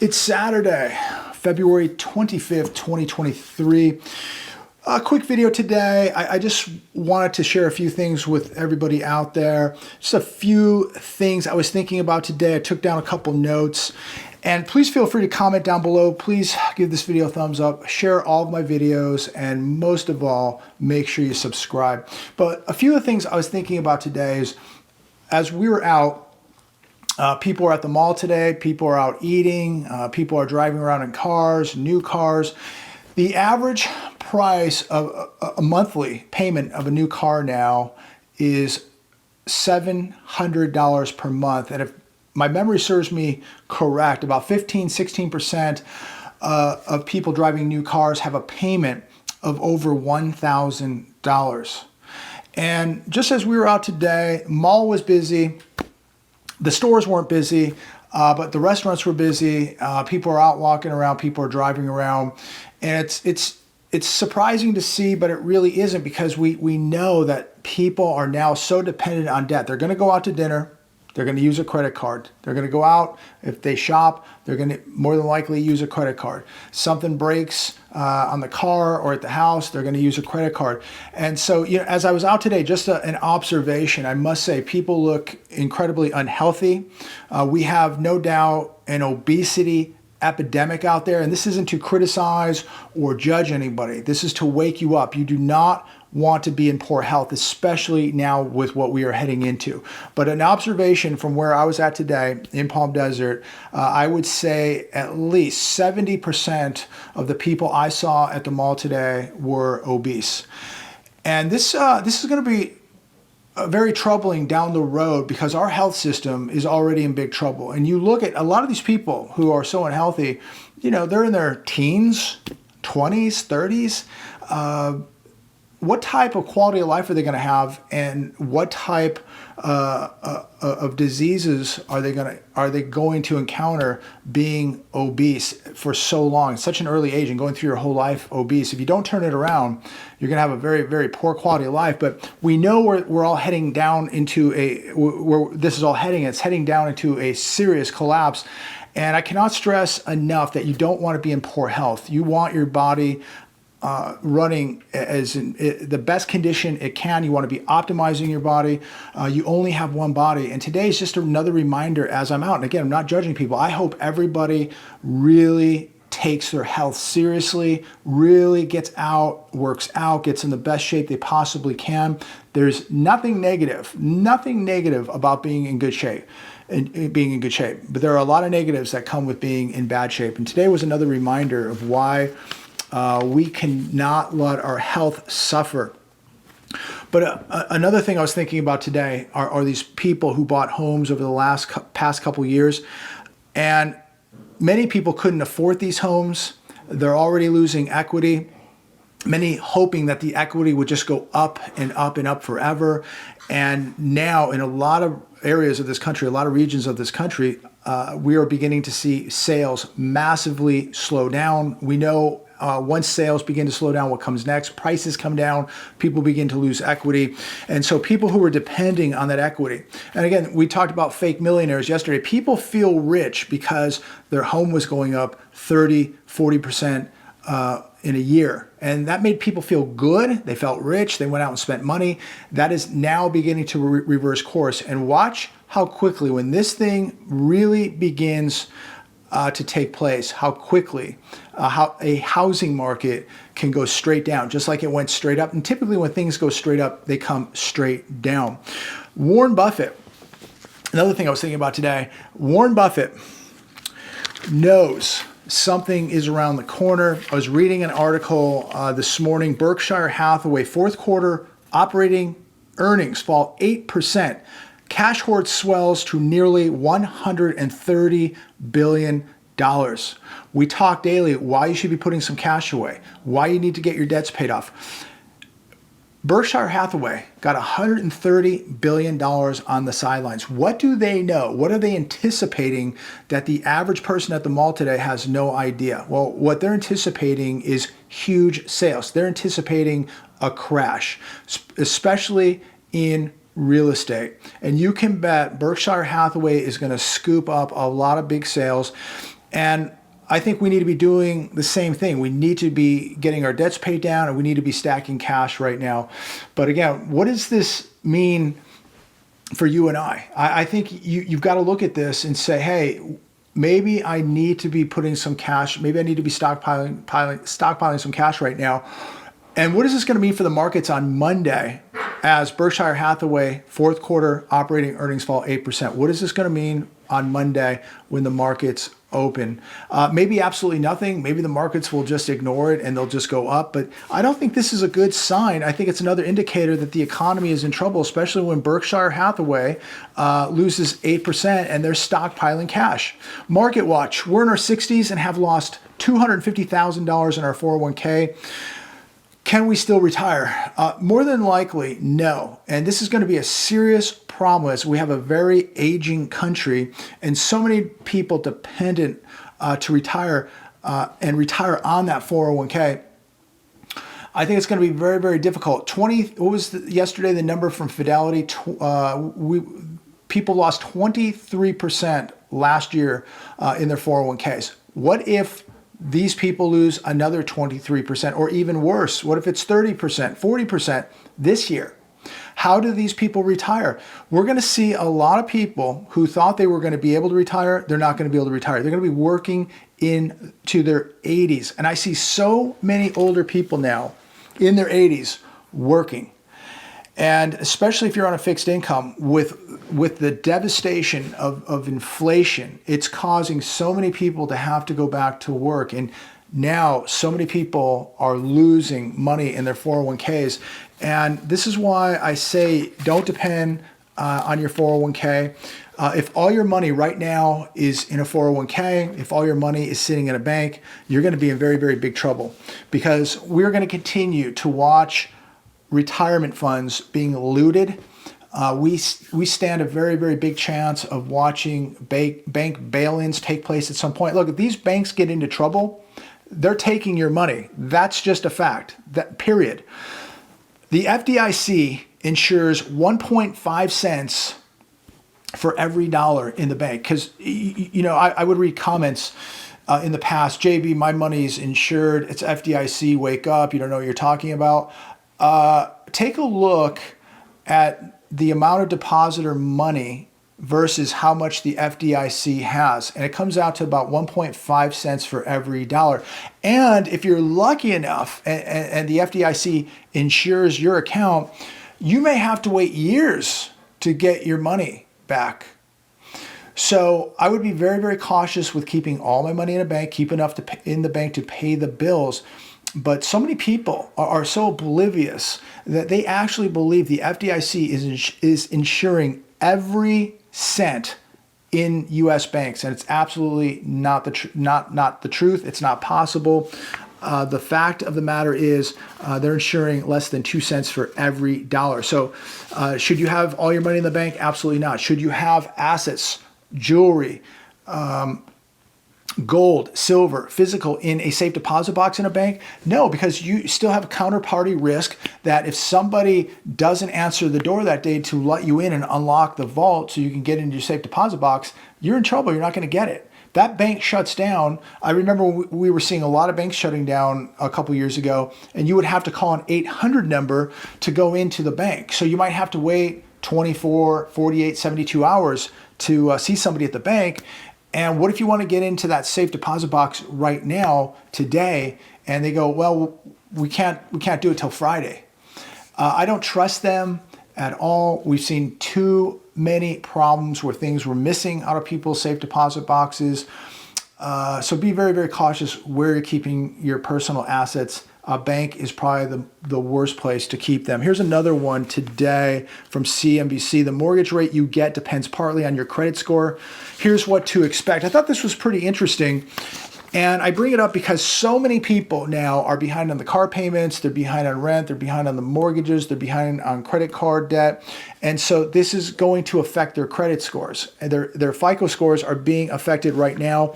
It's Saturday, February 25th, 2023. A quick video today. I just wanted to share a few things with everybody out there. Just a few things I was thinking about today. I took down a couple notes. And please feel free to comment down below. Please give this video a thumbs up, share all of my videos, and most of all, make sure you subscribe. But a few of the things I was thinking about today is, as we were out, people are at the mall today, people are out eating, people are driving around in cars, new cars. The average price of a monthly payment of a new car now is $700 per month. And if my memory serves me correct, about 15–16% of people driving new cars have a payment of over $1,000. And just as we were out today, mall was busy. The stores weren't busy, but the restaurants were busy. People are out walking around, people are driving around. And it's surprising to see, but it really isn't, because we know that people are now so dependent on debt. They're going to go out to dinner. They're going to use a credit card. They're going to go out. If they shop, they're going to more than likely use a credit card. Something breaks on the car or at the house, they're going to use a credit card. And so, as I was out today, just an observation, I must say, people look incredibly unhealthy. We have no doubt an obesity epidemic out there. And this isn't to criticize or judge anybody. This is to wake you up. You do not want to be in poor health, especially now with what we are heading into. But an observation from where I was at today in Palm Desert, I would say at least 70% of the people I saw at the mall today were obese. And this is going to be very troubling down the road, because our health system is already in big trouble. And you look at a lot of these people who are so unhealthy, they're in their teens, 20s, 30s. What type of quality of life are they going to have, and what type of diseases are they going to encounter being obese for so long, at such an early age, and going through your whole life obese? If you don't turn it around, you're going to have a very, very poor quality of life. But we know we're all heading down into where this is all heading. It's heading down into a serious collapse. And I cannot stress enough that you don't want to be in poor health. You want your body running as in the best condition it can. You want to be optimizing your body. You only have one body. And today is just another reminder as I'm out. And again, I'm not judging people. I hope everybody really takes their health seriously, really gets out, works out, gets in the best shape they possibly can. There's nothing negative about being in good shape. And being in good shape. But there are a lot of negatives that come with being in bad shape. And today was another reminder of why we cannot let our health suffer. But another thing I was thinking about today are these people who bought homes over the past couple years. And many people couldn't afford these homes. They're already losing equity. Many hoping that the equity would just go up and up and up forever. And now in a lot of areas of this country, a lot of regions of this country, we are beginning to see sales massively slow down. We know once sales begin to slow down, what comes next? Prices come down, people begin to lose equity. And so people who are depending on that equity, and again, we talked about fake millionaires yesterday. People feel rich because their home was going up 30–40% in a year. And that made people feel good. They felt rich. They went out and spent money. That is now beginning to reverse course. And watch how quickly, when this thing really begins to take place, how quickly how a housing market can go straight down, just like it went straight up. And typically when things go straight up, they come straight down. Warren Buffett, another thing I was thinking about today, Warren Buffett knows something is around the corner. I was reading an article this morning. Berkshire Hathaway fourth quarter operating earnings fall 8%. Cash hoard swells to nearly $130 billion. We talk daily why you should be putting some cash away, why you need to get your debts paid off. Berkshire Hathaway got $130 billion on the sidelines. What do they know? What are they anticipating that the average person at the mall today has no idea? Well, what they're anticipating is huge sales. They're anticipating a crash, especially in real estate. And you can bet Berkshire Hathaway is going to scoop up a lot of big sales. And I think we need to be doing the same thing. We need to be getting our debts paid down, and we need to be stacking cash right now. But again, what does this mean for you and I? I think you've got to look at this and say, hey, maybe I need to be putting some cash. Maybe I need to be stockpiling some cash right now. And what is this going to mean for the markets on Monday as Berkshire Hathaway fourth quarter operating earnings fall 8%? What is this going to mean on Monday when the markets open? Maybe absolutely nothing. Maybe the markets will just ignore it and they'll just go up. But I don't think this is a good sign. I think it's another indicator that the economy is in trouble, especially when Berkshire Hathaway loses 8% and they're stockpiling cash. Market Watch, we're in our 60s and have lost $250,000 in our 401k. Can we still retire? More than likely, no. And this is going to be a serious problem as we have a very aging country and so many people dependent to retire and retire on that 401k. I think it's going to be very, very difficult. What was yesterday the number from Fidelity? People lost 23% last year in their 401ks. What if these people lose another 23%, or even worse? What if it's 30%, 40% this year? How do these people retire? We're going to see a lot of people who thought they were going to be able to retire. They're not going to be able to retire. They're going to be working into their 80s. And I see so many older people now in their 80s working. And especially if you're on a fixed income, with the devastation of inflation, it's causing so many people to have to go back to work. And now so many people are losing money in their 401ks. And this is why I say don't depend on your 401k. If all your money right now is in a 401k, if all your money is sitting in a bank, you're going to be in very, very big trouble, because we're going to continue to watch retirement funds being looted. We stand a very, very big chance of watching bank bail-ins take place at some point. Look, if these banks get into trouble, they're taking your money. That's just a fact, that period. The FDIC insures 1.5 cents for every dollar in the bank. Because, I would read comments in the past, JB, my money's insured, it's FDIC, wake up, you don't know what you're talking about. Take a look at the amount of depositor money versus how much the FDIC has. And it comes out to about 1.5 cents for every dollar. And if you're lucky enough and the FDIC insures your account, you may have to wait years to get your money back. So I would be very, very cautious with keeping all my money in a bank, keep enough in the bank to pay the bills. But so many people are so oblivious that they actually believe the FDIC is insuring every cent in U.S. banks, and it's absolutely not the truth. It's not possible. The fact of the matter is they're insuring less than 2 cents for every dollar. So should you have all your money in the bank? Absolutely not. Should you have assets, jewelry, gold, silver, physical in a safe deposit box in a bank? No, because you still have a counterparty risk that if somebody doesn't answer the door that day to let you in and unlock the vault so you can get into your safe deposit box, you're in trouble. You're not going to get it. That bank shuts down. I remember we were seeing a lot of banks shutting down a couple years ago, and you would have to call an 800 number to go into the bank. So you might have to wait 24, 48, 72 hours to see somebody at the bank. And what if you want to get into that safe deposit box right now, today, and they go, well, we can't do it till Friday. I don't trust them at all. We've seen too many problems where things were missing out of people's safe deposit boxes. So be very, very cautious where you're keeping your personal assets. A bank is probably the worst place to keep them. Here's another one today from CNBC. The mortgage rate you get depends partly on your credit score. Here's what to expect. I thought this was pretty interesting. And I bring it up because so many people now are behind on the car payments, they're behind on rent, they're behind on the mortgages, they're behind on credit card debt. And so this is going to affect their credit scores. And their FICO scores are being affected right now.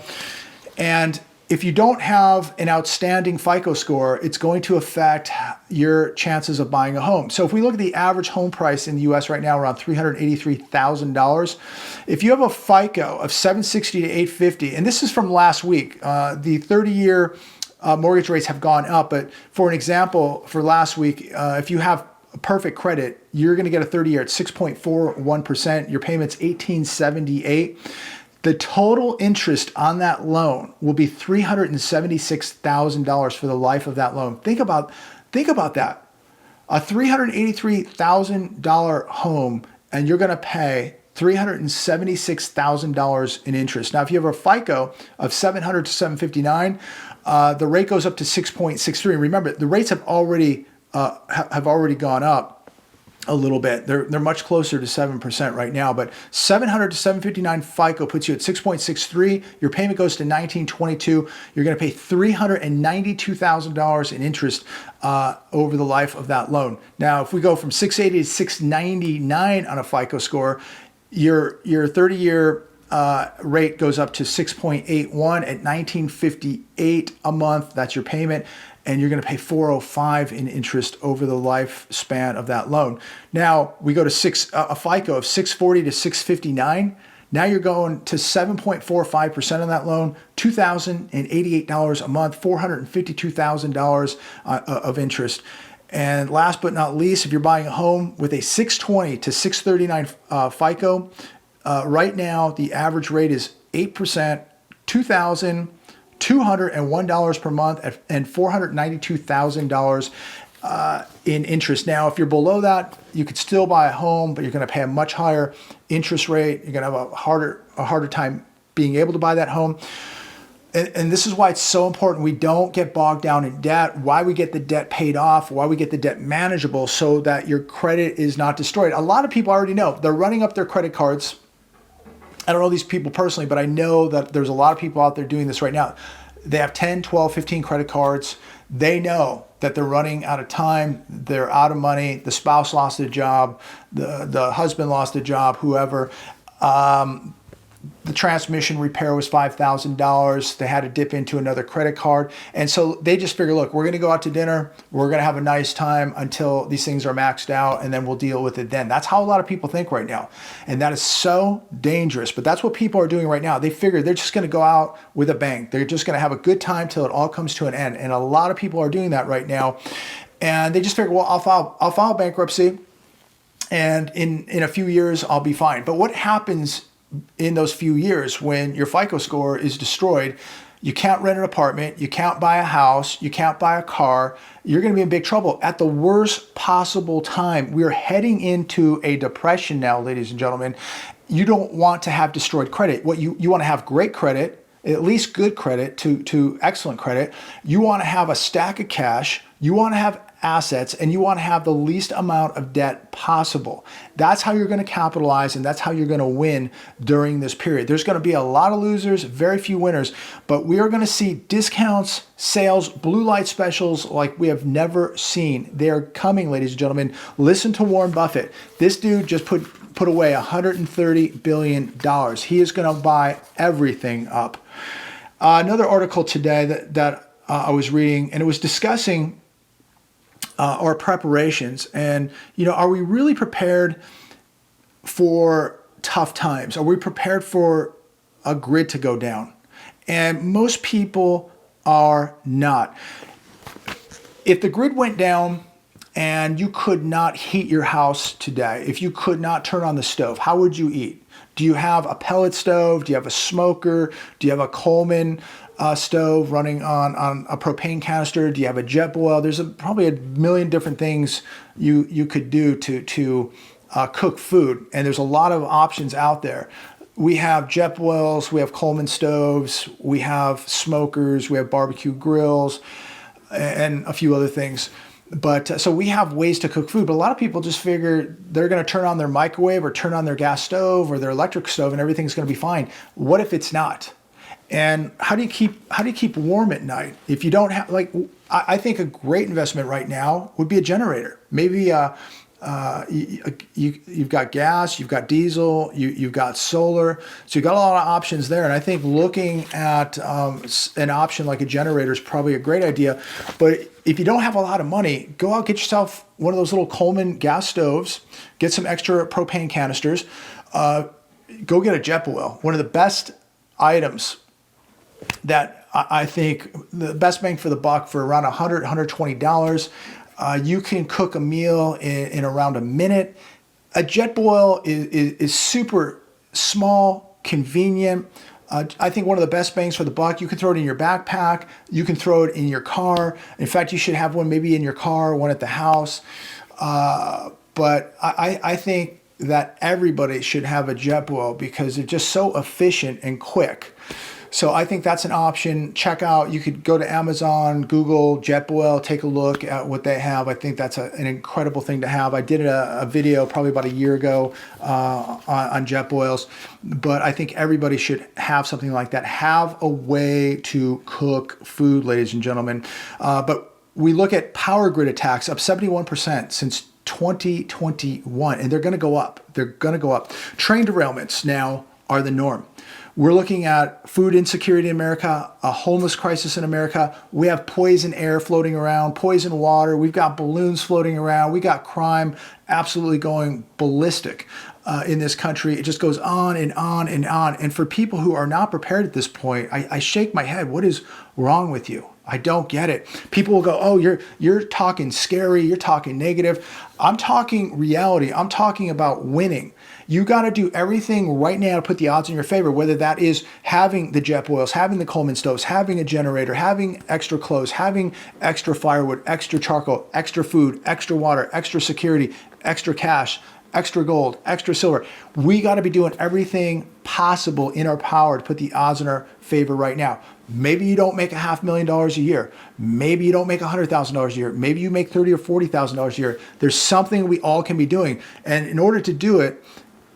And if you don't have an outstanding FICO score, it's going to affect your chances of buying a home. So if we look at the average home price in the US right now, around $383,000, if you have a FICO of 760 to 850, and this is from last week, the 30-year mortgage rates have gone up, but for an example, for last week, if you have perfect credit, you're going to get a 30-year at 6.41%. Your payment's $1,878. The total interest on that loan will be $376,000 for the life of that loan. Think about that. A $383,000 home, and you're going to pay $376,000 in interest. Now, if you have a FICO of 700 to 759, the rate goes up to 6.63. Remember, the rates have already gone up a little bit. They're much closer to 7% right now, but 700 to 759 FICO puts you at 6.63. Your payment goes to $1,922. You're going to pay $392,000 in interest over the life of that loan. Now, if we go from 680 to 699 on a FICO score, your 30-year rate goes up to 6.81 at $1,958 a month. That's your payment. And you're going to pay $405 in interest over the lifespan of that loan. Now we go to a FICO of 640 to 659. Now you're going to 7.45% on that loan, $2,088 a month, $452,000 of interest. And last but not least, if you're buying a home with a 620 to 639 FICO, right now the average rate is 8%, $2,201 per month, and $492,000 in interest. Now, if you're below that, you could still buy a home, but you're going to pay a much higher interest rate. You're going to have a harder time being able to buy that home. And this is why it's so important we don't get bogged down in debt, why we get the debt paid off, why we get the debt manageable so that your credit is not destroyed. A lot of people already know. They're running up their credit cards. I don't know these people personally, but I know that there's a lot of people out there doing this right now. They have 10, 12, 15 credit cards. They know that they're running out of time. They're out of money. The spouse lost their job. The husband lost their job, whoever. The transmission repair was $5,000. They had to dip into another credit card. And so they just figure, look, we're going to go out to dinner. We're going to have a nice time until these things are maxed out, and then we'll deal with it then. That's how a lot of people think right now. And that is so dangerous. But that's what people are doing right now. They figure they're just going to go out with a bang. They're just going to have a good time till it all comes to an end. And a lot of people are doing that right now. And they just figure, well, I'll file bankruptcy, and in a few years, I'll be fine. But what happens in those few years when your FICO score is destroyed? You can't rent an apartment, you can't buy a house, you can't buy a car. You're going to be in big trouble at the worst possible time. We're heading into a depression now, ladies and gentlemen. You don't want to have destroyed credit. What you want to have great credit, at least good credit to excellent credit. You want to have a stack of cash. You want to have assets, and you want to have the least amount of debt possible. That's how you're going to capitalize, and that's how you're going to win during this period. There's going to be a lot of losers, very few winners, but we are going to see discounts, sales, blue light specials like we have never seen. They are coming, ladies and gentlemen. Listen to Warren Buffett. This dude just put away $130 billion. He is going to buy everything up. Another article today that I was reading, and it was discussing our preparations, and are we really prepared for tough times? Are we prepared for a grid to go down? And most people are not. If the grid went down and you could not heat your house today, if you could not turn on the stove, how would you eat? Do you have a pellet stove? Do you have a smoker? Do you have a Coleman stove running on a propane canister? Do you have a jet boil? There's probably a million different things you could do to cook food, and there's a lot of options out there. We have jet boils, we have Coleman stoves, we have smokers, we have barbecue grills, and a few other things. But so we have ways to cook food, but a lot of people just figure they're going to turn on their microwave or turn on their gas stove or their electric stove and everything's going to be fine. What if it's not? And how do you keep warm at night if you don't have, I think a great investment right now would be a generator. Maybe a You've got gas, you've got diesel, you've got solar. So you've got a lot of options there. And I think looking at an option like a generator is probably a great idea. But if you don't have a lot of money, go out, get yourself one of those little Coleman gas stoves, get some extra propane canisters, go get a JetBoil. One of the best items that I think the best bang for the buck for around $100, $120. You can cook a meal in around a minute. A JetBoil is super small, convenient. I think one of the best bangs for the buck. You can throw it in your backpack. You can throw it in your car. In fact, you should have one maybe in your car, one at the house. But I think that everybody should have a JetBoil because they're just so efficient and quick. So I think that's an option. Check out, you could go to Amazon, Google JetBoil, take a look at what they have. I think that's an incredible thing to have. I did a video probably about a year ago on JetBoils, but I think everybody should have something like that. Have a way to cook food, ladies and gentlemen. But we look at power grid attacks up 71% since 2021, and they're going to go up. They're going to go up. Train derailments now are the norm. We're looking at food insecurity in America, a homeless crisis in America. We have poison air floating around, poison water. We've got balloons floating around. We got crime absolutely going ballistic in this country. It just goes on and on and on. And for people who are not prepared at this point, I shake my head. What is wrong with you? I don't get it. People will go, oh, you're talking scary. You're talking negative. I'm talking reality. I'm talking about winning. You got to do everything right now to put the odds in your favor, whether that is having the JetBoils, having the Coleman stoves, having a generator, having extra clothes, having extra firewood, extra charcoal, extra food, extra water, extra security, extra cash, extra gold, extra silver. We got to be doing everything possible in our power to put the odds in our favor right now. Maybe you don't make $500,000 a year. Maybe you don't make $100,000 a year. Maybe you make $30,000 or $40,000 a year. There's something we all can be doing. And in order to do it,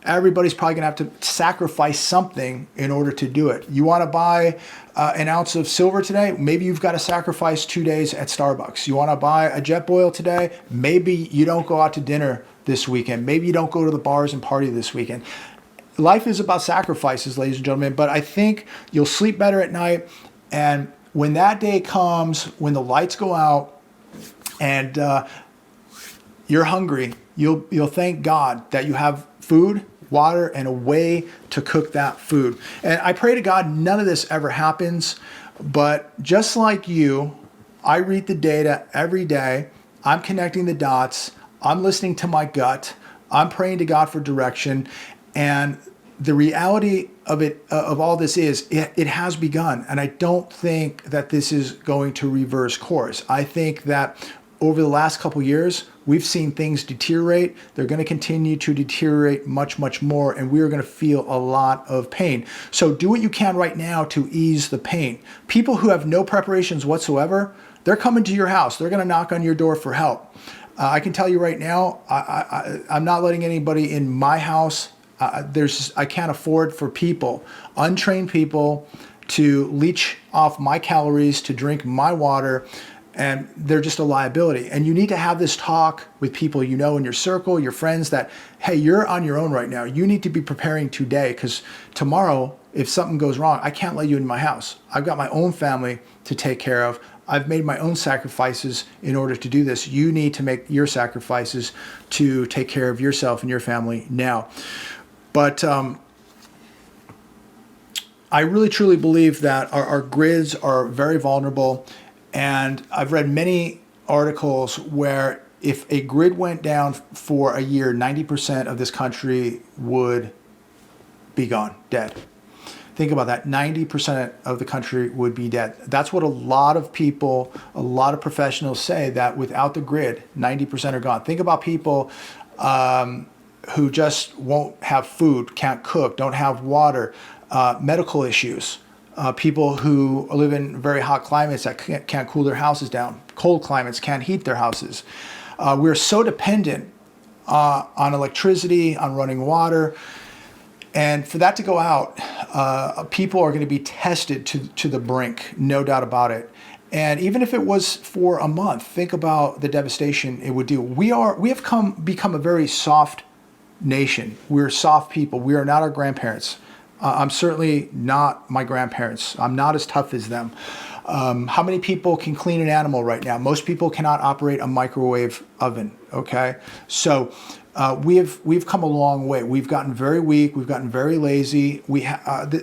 everybody's probably gonna have to sacrifice something in order to do it. You wanna buy an ounce of silver today? Maybe you've gotta sacrifice 2 days at Starbucks. You wanna buy a JetBoil today? Maybe you don't go out to dinner this weekend. Maybe you don't go to the bars and party this weekend. Life is about sacrifices, ladies and gentlemen, but I think you'll sleep better at night. And when that day comes, when the lights go out and you're hungry, you'll thank God that you have food, water, and a way to cook that food. And I pray to God none of this ever happens, but just like you, I read the data every day. I'm connecting the dots. I'm listening to my gut. I'm praying to God for direction. And the reality of it, of all this is, it has begun. And I don't think that this is going to reverse course. I think that over the last couple years, we've seen things deteriorate. They're going to continue to deteriorate much, much more, and we are going to feel a lot of pain. So do what you can right now to ease the pain. People who have no preparations whatsoever, they're coming to your house. They're going to knock on your door for help. I can tell you right now, I'm not letting anybody in my house. I can't afford for people, untrained people, to leech off my calories, to drink my water. And they're just a liability. And you need to have this talk with people you know in your circle, your friends, that, hey, you're on your own right now. You need to be preparing today, because tomorrow, if something goes wrong, I can't let you in my house. I've got my own family to take care of. I've made my own sacrifices in order to do this. You need to make your sacrifices to take care of yourself and your family now. But I really, truly believe that our grids are very vulnerable. And I've read many articles where if a grid went down for a year, 90% of this country would be gone, dead. Think about that. 90% of the country would be dead. That's what a lot of people, a lot of professionals say, that without the grid, 90% are gone. Think about people who just won't have food, can't cook, don't have water, medical issues. People who live in very hot climates that can't cool their houses down. Cold climates can't heat their houses. We're so dependent on electricity, on running water. And for that to go out, people are going to be tested to the brink, no doubt about it. And even if it was for a month, think about the devastation it would do. We have become a very soft nation. We're soft people. We are not our grandparents. I'm certainly not my grandparents. I'm not as tough as them. How many people can clean an animal right now? Most people cannot operate a microwave oven, okay? So we've come a long way. We've gotten very weak. We've gotten very lazy.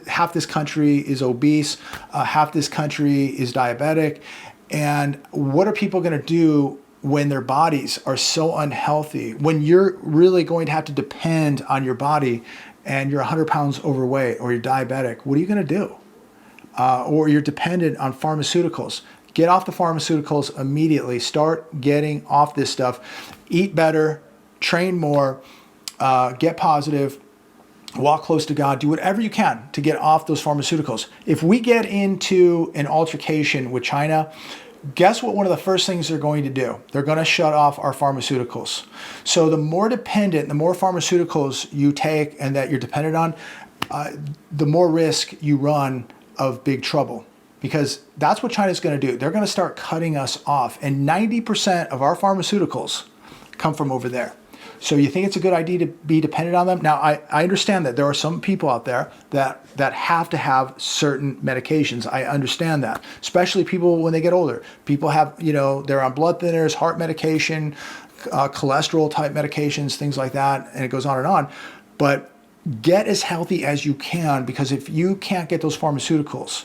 Half this country is obese. Half this country is diabetic. And what are people going to do when their bodies are so unhealthy? When you're really going to have to depend on your body and you're 100 pounds overweight or you're diabetic, what are you going to do? Or you're dependent on pharmaceuticals. Get off the pharmaceuticals immediately. Start getting off this stuff. Eat better, train more, get positive, walk close to God, do whatever you can to get off those pharmaceuticals. If we get into an altercation with China, guess what one of the first things they're going to do? They're going to shut off our pharmaceuticals. So the more dependent, the more pharmaceuticals you take and that you're dependent on, the more risk you run of big trouble, because that's what China's going to do. They're going to start cutting us off, and 90% of our pharmaceuticals come from over there. So you think it's a good idea to be dependent on them? Now, I understand that there are some people out there that have to have certain medications. I understand that, especially people when they get older. People have, they're on blood thinners, heart medication, cholesterol type medications, things like that, and it goes on and on. But get as healthy as you can, because if you can't get those pharmaceuticals,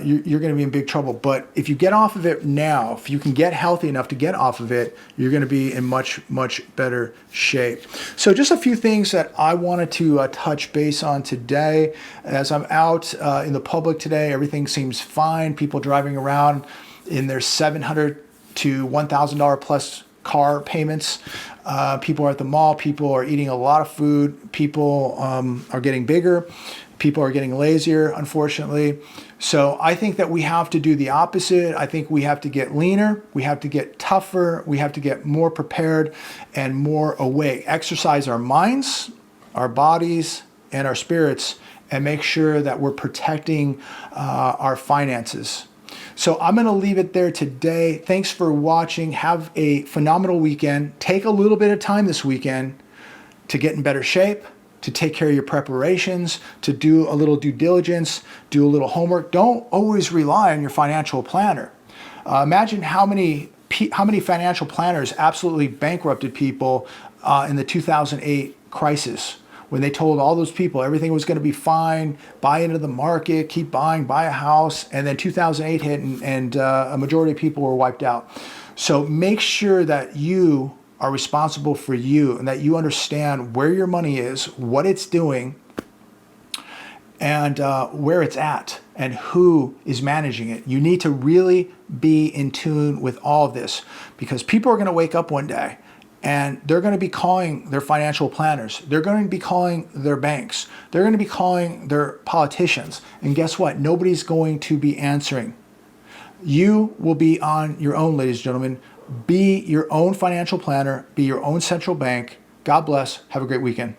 you're going to be in big trouble. But if you get off of it now, if you can get healthy enough to get off of it, you're going to be in much, much better shape. So just a few things that I wanted to touch base on today. As I'm out in the public today, everything seems fine. People driving around in their $700 to $1,000 plus car payments. People are at the mall. People are eating a lot of food. People are getting bigger. People are getting lazier, unfortunately. So I think that we have to do the opposite. I think we have to get leaner. We have to get tougher. We have to get more prepared and more awake. Exercise our minds, our bodies, and our spirits, and make sure that we're protecting our finances. So I'm going to leave it there today. Thanks for watching. Have a phenomenal weekend. Take a little bit of time this weekend to get in better shape, to take care of your preparations, to do a little due diligence, do a little homework. Don't always rely on your financial planner. Imagine how many financial planners absolutely bankrupted people in the 2008 crisis, when they told all those people everything was going to be fine, buy into the market, keep buying, buy a house, and then 2008 hit and a majority of people were wiped out. So make sure that you are responsible for you and that you understand where your money is, what it's doing, and where it's at and who is managing it. You need to really be in tune with all of this, because people are going to wake up one day and they're going to be calling their financial planners. They're going to be calling their banks. They're going to be calling their politicians. And guess what? Nobody's going to be answering. You will be on your own, ladies and gentlemen. Be your own financial planner. Be your own central bank. God bless. Have a great weekend.